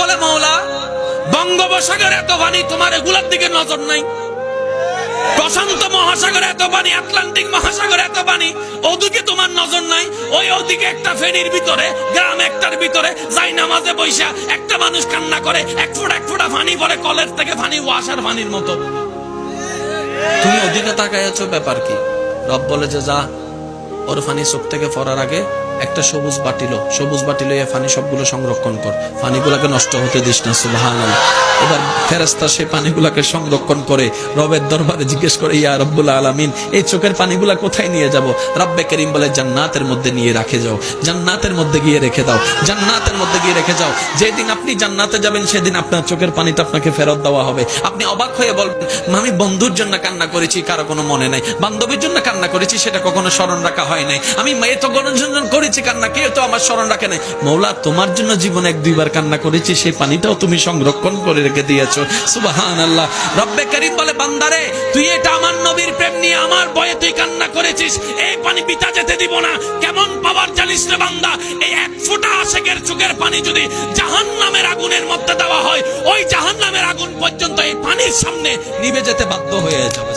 বলে মওলা বঙ্গোপসাগরে এত পানি, তোমার এগুলোর দিকে নজর নাই? প্রশান্ত মহাসাগরে এত পানি, আটলান্টিক মহাসাগরে এত পানি, ওদিকে তোমার নজর নাই? ওদিকে একটা ফেনীর ভিতরে, গ্রাম একটার ভিতরে যাই নামাজে বৈশা একটা মানুষ কান্না করে, এক ফোঁটা পানি পড়ে কলের থেকে, পানি ওয়াসার পানির মতো। তুমি ওদিকে তাকায় আছো, ব্যাপার কি? রব বলে যে যা, ওর পানি চোখ থেকে পড়ার আগে একটা সবুজ বাটি লইয়া পানি সবগুলো সংরক্ষণ কর, পানিগুলাকে নষ্ট হতে দিস না। সুবহানাল্লাহ। এবার ফেরেশতা সেই পানিগুলাকে সংরক্ষণ করে রবের দরবারে জিজ্ঞেস করে, ইয়া রব্বুল আলামিন, এই চোখের পানিগুলা কোথায় নিয়ে যাব? রব্বে করিম বলে, জান্নাতের মধ্যে নিয়ে রাখে যাও, জান্নাতের মধ্যে গিয়ে রেখে দাও, জান্নাতের মধ্যে গিয়ে রেখে যাও। যেদিন আপনি জান্নাতে যাবেন সেদিন আপনার চোখের পানিটা আপনাকে ফেরত দেওয়া হবে। আপনি অবাক হয়ে বলবেন, আমি বন্ধুর জন্য কান্না করেছি, কারো কোনো মনে নাই, বান্ধবীর জন্য কান্না করেছি, সেটা কখনো স্মরণ রাখা হয় নাই, আমি মেয়ে তো গণজন করেছি কান্না, কেউ তো আমার স্মরণ রাখে নাই। মওলা তোমার জন্য জীবনে 1-2 বার কান্না করেছি, সেই পানিটাও তুমি সংরক্ষণ করে রেখে দিয়েছো। সুবহানাল্লাহ। রব্বে করিম বলে, বান্দারে তুই এটা আমার নবীর প্রেম নিয়ে আমার ভয়ে তুই কান্না করেছিস, এই পানি বিতা যেতে দিব না। কেমন পাওয়ার জানিস রে বান্দা? এই 1 ফোঁটা আশিকের চোখের পানি যদি জাহান্নামের আগুনের মধ্যে দেওয়া হয়, ওই জাহান্নামের আগুন পর্যন্ত এই পানির সামনে নিভে যেতে বাধ্য হয়ে যাবে।